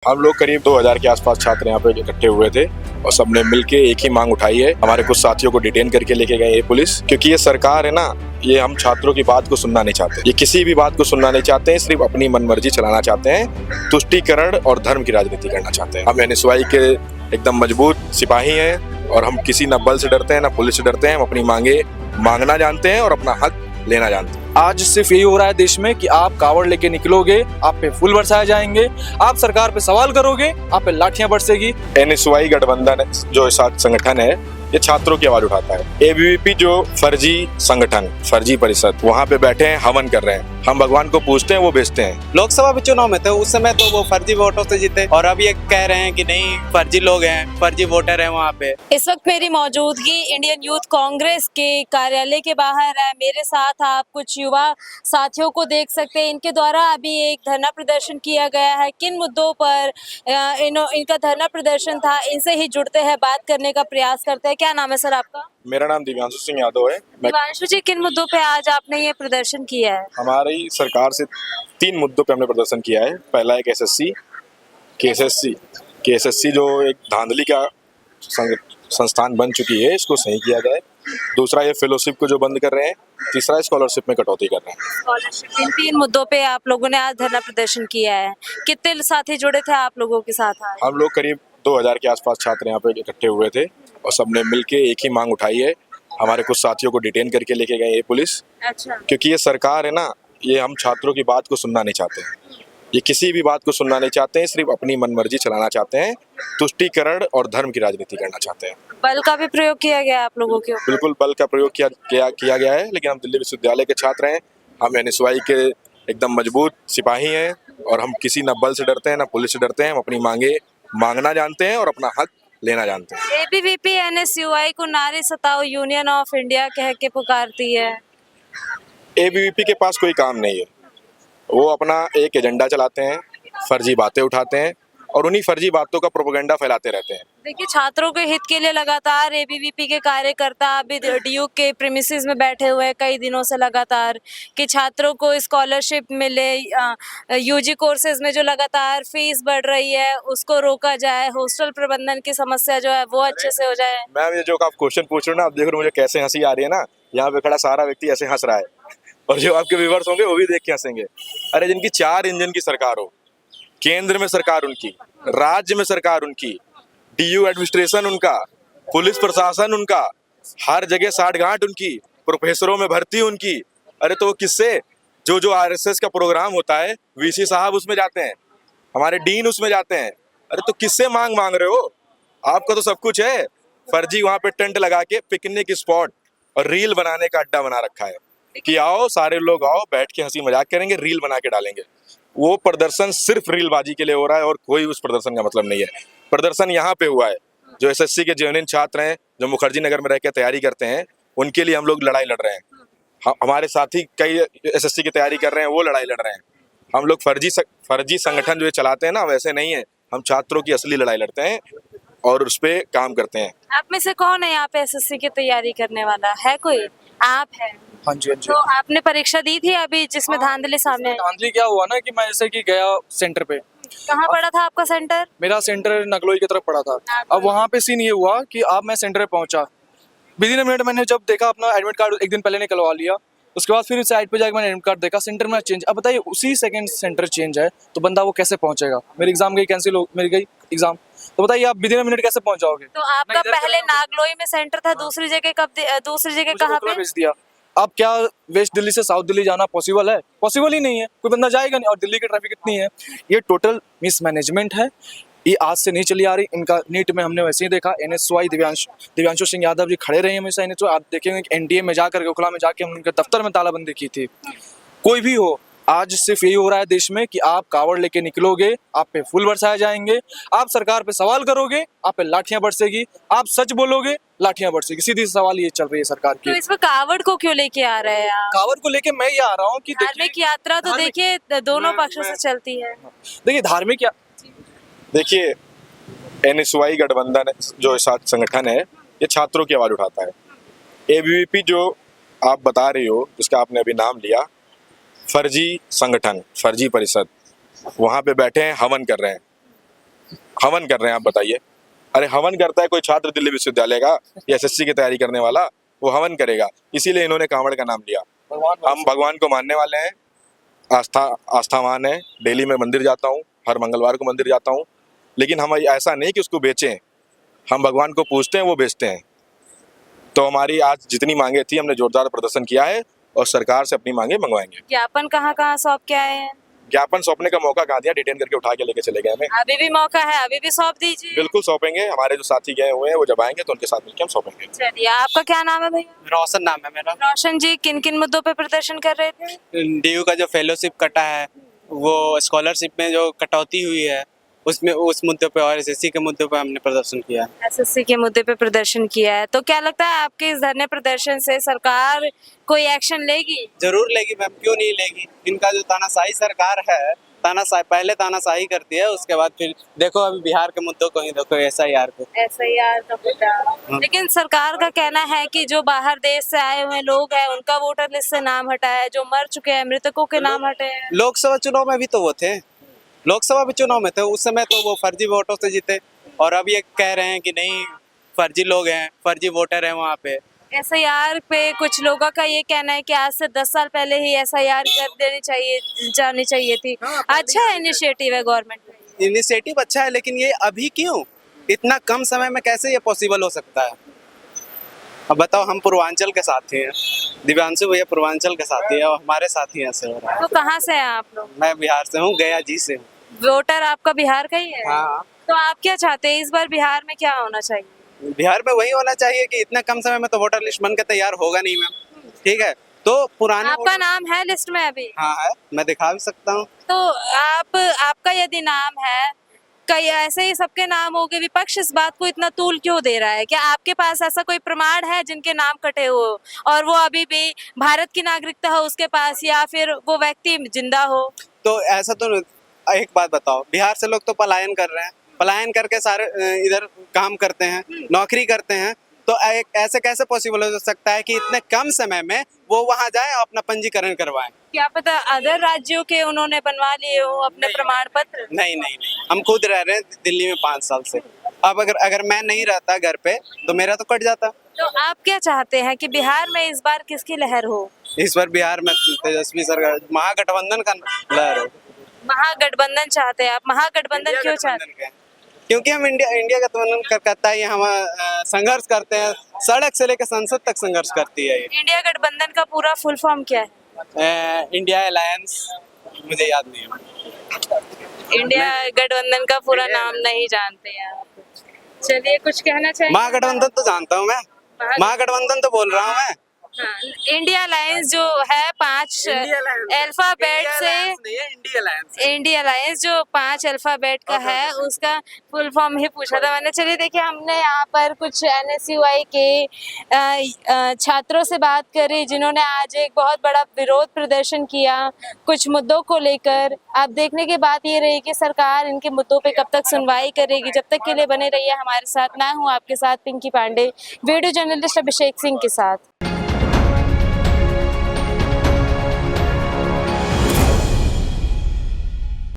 हम लोग करीब 2000 के आसपास छात्र यहाँ पे इकट्ठे हुए थे और सबने मिलके एक ही मांग उठाई है। हमारे कुछ साथियों को डिटेन करके लेके गए ये पुलिस, क्योंकि ये सरकार है ना, ये हम छात्रों की बात को सुनना नहीं चाहते। ये किसी भी बात को सुनना नहीं चाहते हैं, सिर्फ अपनी मनमर्जी चलाना चाहते हैं, तुष्टीकरण और धर्म की राजनीति करना चाहते हैं। हम एनएसयूआई के एकदम मजबूत सिपाही हैं और हम किसी न बल से डरते हैं, न पुलिस से डरते हैं। हम अपनी मांगे मांगना जानते हैं और अपना हक लेना जानते हैं। आज सिर्फ यही हो रहा है देश में कि आप कावड़ लेके निकलोगे, आप पे फूल बरसाए जाएंगे, आप सरकार पे सवाल करोगे, आप पे लाठियां बरसेगी। एनएसयूआई गठबंधन जो संगठन है, ये छात्रों की आवाज उठाता है। एबीवीपी जो फर्जी संगठन, फर्जी परिषद, वहाँ पे बैठे हैं, हवन कर रहे हैं। हम भगवान को पूजते हैं, वो बेचते हैं। लोकसभा के चुनाव में थे उस समय तो वो फर्जी वोटों से जीते, और अब ये कह रहे हैं कि नहीं फर्जी लोग हैं, फर्जी वोटर हैं वहाँ पे। इस वक्त मेरी मौजूदगी इंडियन यूथ कांग्रेस के कार्यालय के बाहर है। मेरे साथ आप कुछ युवा साथियों को देख सकते हैं। इनके द्वारा अभी एक धरना प्रदर्शन किया गया है। किन मुद्दों पर इनका धरना प्रदर्शन था, इनसे ही जुड़ते हैं, बात करने का प्रयास करते हैं। क्या नाम है सर आपका? मेरा नाम दिव्यांशु सिंह यादव है। दिव्यांशु जी, किन मुद्दों पे आज आपने ये प्रदर्शन किया है? हमारी सरकार से 3 मुद्दों पे हमने प्रदर्शन किया है। पहला एक केएसएससी जो एक धांधली का संस्थान बन चुकी है, इसको सही किया जाए। दूसरा ये फेलोशिप को जो बंद कर रहे हैं। तीसरा स्कॉलरशिप में कटौती कर रहे हैं। स्कॉलरशिप, इन 3 मुद्दों पे आप लोगों ने आज धरना प्रदर्शन किया है। कितने साथी जुड़े थे आप लोगों के साथ आज? हम लोग करीब 2000 के आसपास छात्र यहाँ पे इकट्ठे हुए थे और सबने मिलके एक ही मांग उठाई है। हमारे कुछ साथियों को डिटेन करके लेके गए ये पुलिस, अच्छा। क्योंकि ये सरकार है ना, ये हम छात्रों की बात को सुनना नहीं चाहते हैं। ये किसी भी बात को सुनना नहीं चाहते हैं, सिर्फ अपनी मनमर्जी चलाना चाहते हैं, तुष्टीकरण और धर्म की राजनीति करना चाहते हैं। बल का भी प्रयोग किया गया आप लोगों के ऊपर? बिल्कुल बल का प्रयोग किया गया है, लेकिन हम दिल्ली विश्वविद्यालय के छात्र हैं। हम एनएसयूआई के एकदम मजबूत सिपाही हैं और हम किसी न बल से डरते हैं, न पुलिस से डरते हैं। हम अपनी मांगे मांगना जानते हैं और अपना हक लेना जानते हैं। एबीवीपी एनएसयूआई को नारी सताओ यूनियन ऑफ इंडिया कह के पुकारती है। एबीवीपी के पास कोई काम नहीं है। वो अपना एक एजेंडा चलाते हैं, फर्जी बातें उठाते हैं और उन्हीं फर्जी बातों का प्रोपेगेंडा फैलाते रहते हैं। देखिए, छात्रों के हित के लिए लगातार एबीवीपी के कार्यकर्ता अभी डीयू के प्रीमिसेस में बैठे हुए हैं कई दिनों से लगातार, कि छात्रों को स्कॉलरशिप मिले, यूजी कोर्सेज में जो लगातार फीस बढ़ रही है उसको रोका जाए, हॉस्टल प्रबंधन की समस्या जो है वो अच्छे से हो जाए। मैम, ये जो आप क्वेश्चन पूछ रहे हो ना, आप देख रहे हो मुझे कैसे हंसी आ रही है ना। यहाँ पे खड़ा सारा व्यक्ति ऐसे हंस रहा है और जो आपके व्यूअर्स होंगे वो भी देख के हंसेंगे। अरे जिनकी 4 इंजन की सरकार हो, केंद्र में सरकार उनकी, राज्य में सरकार उनकी, डीयू एडमिनिस्ट्रेशन उनका, पुलिस प्रशासन उनका, हर जगह साठगांठ उनकी, प्रोफेसरों में भर्ती उनकी। अरे तो किससे? जो आरएसएस का प्रोग्राम होता है, वीसी साहब उसमें जाते हैं, हमारे डीन उसमें जाते हैं। अरे तो किससे मांग रहे हो? आपका तो सब कुछ है। फर्जी वहां पे टेंट लगा के पिकनिक स्पॉट और रील बनाने का अड्डा बना रखा है कि आओ सारे लोग आओ, बैठ के हंसी मजाक करेंगे, रील बना के डालेंगे। वो प्रदर्शन सिर्फ रीलबाजी के लिए हो रहा है और कोई उस प्रदर्शन का मतलब नहीं है। प्रदर्शन यहाँ पे हुआ है, जो एसएससी के जेन्युइन छात्र हैं, जो मुखर्जी नगर में रह के तैयारी करते हैं, उनके लिए हम लोग लड़ाई लड़ रहे हैं। हमारे साथी कई एसएससी की तैयारी कर रहे हैं, वो लड़ाई लड़ रहे हैं। हम लोग फर्जी संगठन जो ये चलाते हैं ना, वैसे नहीं है। हम छात्रों की असली लड़ाई लड़ते हैं और उस पर काम करते हैं। आप में से कौन है यहाँ पे एसएससी की तैयारी करने वाला? है कोई? आप है? हाँ जी, हाँ जी। तो आपने परीक्षा दी थी अभी जिसमें धांधली सामने आई? धांधली क्या हुआ ना कि मैं जैसे कि गया सेंटर पे। कहाँ पड़ा था आपका सेंटर? मेरा सेंटर नगलोई की तरफ पड़ा था। अब वहाँ पे सीन ये हुआ कि अब मैं सेंटर पे पहुंचा, विदिन अ मिनट मैंने जब देखा अपना एडमिट कार्ड एक दिन पहले निकलवा लिया। उसके बाद फिर साइड पे जाकर मैंने एडमिट कार्ड देखा, सेंटर में चेंज। अब बताइए, उसी सेकंड सेंटर चेंज है तो बंदा वो कैसे पहुंचेगा? मेरी एग्जाम गई कैंसिल हो, मेरी गई एग्जाम, तो बताइए आप विदिन अ मिनट कैसे पहुंच जाओगे? तो आपका पहले नागलोई में सेंटर था, दूसरी जगह कहाँ पे? भेज दिया। अब क्या वेस्ट दिल्ली से साउथ दिल्ली जाना पॉसिबल है? पॉसिबल ही नहीं है, कोई बंदा जाएगा नहीं। और दिल्ली की ट्रैफिक इतनी है, ये टोटल मिसमैनेजमेंट है। ये आज से नहीं चली आ रही। इनका नीट में हमने वैसे ही देखा, एनएसयूआई दिव्यांशु सिंह यादव जी खड़े रहे हमेशा। एनएसयूआई आप देखेंगे एनडीए में जाकर ओखला में जाके हम उनके दफ्तर में तालाबंदी की थी। कोई भी हो, आज सिर्फ यही हो रहा है देश में कि आप कावड़ लेके निकलोगे, आप पे फूल बरसाए जाएंगे, आप सरकार पे सवाल करोगे, आप पे लाठियां बरसेगी, आप सच बोलोगे, लाठियां बरसेगी। सीधी सवाल ये चल रही है सरकार की। तो इसमें कावड़ को क्यों लेके आ रहे हैं आप? कावड़ को लेके मैं ये आ रहा हूँ कि धार्मिक यात्रा तो देखिए दोनों पक्षों से चलती है। देखिए धार्मिक या देखिए, एनएसयूआई गठबंधन जो संगठन है, ये छात्रों की आवाज उठाता है। एबीवीपी जो आप बता रही हो, जिसका आपने अभी नाम लिया, फर्जी संगठन, फर्जी परिषद, वहाँ पे बैठे हैं, हवन कर रहे हैं। हवन कर रहे हैं, आप बताइए। अरे हवन करता है कोई छात्र दिल्ली विश्वविद्यालय का या एसएससी की तैयारी करने वाला, वो हवन करेगा। इसीलिए इन्होंने कांवड़ का नाम लिया। हम भगवान को मानने वाले हैं, आस्थावान है। डेली में मंदिर जाता हूँ, हर मंगलवार को मंदिर जाता हूँ, लेकिन हम ऐसा नहीं कि उसको बेचें। हम भगवान को पूजते हैं, वो बेचते हैं। तो हमारी आज जितनी मांगे थी, हमने जोरदार प्रदर्शन किया है और सरकार से अपनी मांगे मंगवाएंगे। ज्ञापन कहाँ कहाँ सौंप के आए हैं? ज्ञापन सौंपने का मौका कहाँ दिया, डिटेन करके उठा के लेके चले गए हमें। अभी भी मौका है, अभी भी सौंप दीजिए। बिल्कुल सौंपेंगे। हमारे जो साथी गए हुए हैं वो जब आएंगे तो उनके साथ मिलकर हम सौंपेंगे। चलिए, आपका क्या नाम है भैया? रोशन नाम है मेरा। रोशन जी, किन किन मुद्दों पे प्रदर्शन कर रहे थे? डीयू का जो फेलोशिप कटा है, वो स्कॉलरशिप में जो कटौती हुई है, उसमें उस मुद्दे पे और एसएससी के मुद्दे पे हमने प्रदर्शन किया है। एसएससी के मुद्दे पे प्रदर्शन किया है। तो क्या लगता है आपके इस धरने प्रदर्शन से सरकार कोई एक्शन लेगी? जरूर लेगी मैम, क्यों नहीं लेगी। इनका जो तानाशाही सरकार है, पहले तानाशाही करती है, उसके बाद फिर देखो अभी बिहार के मुद्दों को ही देखो, एसआईआर को। एसआईआर का मुद्दा। लेकिन सरकार का कहना है कि जो बाहर देश से आए हुए लोग हैं उनका वोटर लिस्ट से नाम हटा है, जो मर चुके हैं मृतकों के नाम हटे हैं। लोकसभा चुनाव में भी तो वो थे, लोकसभा भी चुनाव में थे, उस समय तो वो फर्जी वोटों से जीते, और अब ये कह रहे हैं कि नहीं फर्जी लोग हैं, फर्जी वोटर हैं वहाँ पे। एसआईआर पे कुछ लोगों का ये कहना है कि आज से 10 साल पहले ही एसआईआर कर देनी जानी चाहिए थी। अच्छा इनिशिएटिव है गवर्नमेंट का। इनिशिएटिव अच्छा है, लेकिन ये अभी क्यों, इतना कम समय में कैसे ये पॉसिबल हो सकता है? अब बताओ, हम पूर्वांचल के साथी हैं, दिव्यांशु भैया पूर्वांचल के साथी है और हमारे साथी ऐसे हो रहा है। तो कहाँ से हैं आप लोग? मैं बिहार से हूँ, गया जी से हूँ। वोटर आपका बिहार का ही है? हाँ, तो आप क्या चाहते हैं इस बार बिहार में क्या होना चाहिए? बिहार में वही होना चाहिए कि इतना कम समय में तो वोटर लिस्ट बन के तैयार होगा नहीं मैम, ठीक है। तो पुराने आपका नाम है लिस्ट में अभी? हाँ है, मैं दिखा भी सकता हूँ। तो आपका यदि नाम है, कई ऐसे ही सबके नाम हो गए, विपक्ष इस बात को इतना तूल क्यों दे रहा है? क्या आपके पास ऐसा कोई प्रमाण है जिनके नाम कटे हो और वो अभी भी भारत की नागरिकता हो उसके पास, या फिर वो व्यक्ति जिंदा हो? तो ऐसा तो एक बात बताओ, बिहार से लोग तो पलायन कर रहे हैं, पलायन करके सारे इधर काम करते हैं, नौकरी करते हैं, तो ऐसे कैसे पॉसिबल हो सकता है कि इतने कम समय में वो वहां जाए और अपना पंजीकरण करवाएं? क्या पता अदर राज्यों के उन्होंने बनवा लिए हो अपने प्रमाण पत्र? नहीं नहीं नहीं, हम खुद रह रहे हैं दिल्ली में 5 साल से। अब अगर मैं नहीं रहता घर पे तो मेरा तो कट जाता। तो आप क्या चाहते हैं कि बिहार में इस बार किसकी लहर हो? इस बार बिहार में तेजस्वी सरकार, महागठबंधन का लहर हो। महागठबंधन चाहते हैं आप? महागठबंधन क्यों चाहते हैं? क्योंकि हम इंडिया गठबंधन करता है, हम संघर्ष करते हैं, सड़क से लेकर संसद तक संघर्ष करती है ये। इंडिया गठबंधन का पूरा फुल फॉर्म क्या है? इंडिया अलायंस, मुझे याद नहीं है। इंडिया गठबंधन का पूरा नाम नहीं जानते हैं आप? चलिए, कुछ कहना चाहिए? महागठबंधन तो जानता हूँ मैं, महागठबंधन तो बोल रहा हूँ मैं। हाँ, इंडिया अलायंस जो है 5 अल्फाबेट से, इंडिया अलायंस जो 5 अल्फाबेट का है उसका फुल फॉर्म ही पूछा था मैंने। चलिए देखिए, हमने यहाँ पर कुछ एनएसयूआई के छात्रों से बात करी जिन्होंने आज एक बहुत बड़ा विरोध प्रदर्शन किया कुछ मुद्दों को लेकर। अब देखने की बात ये रही कि सरकार इनके मुद्दों पे कब तक सुनवाई करेगी। जब तक के लिए बने रहिए हमारे साथ। मैं हूँ आपके साथ पिंकी पांडे, वीडियो जर्नलिस्ट अभिषेक सिंह के साथ।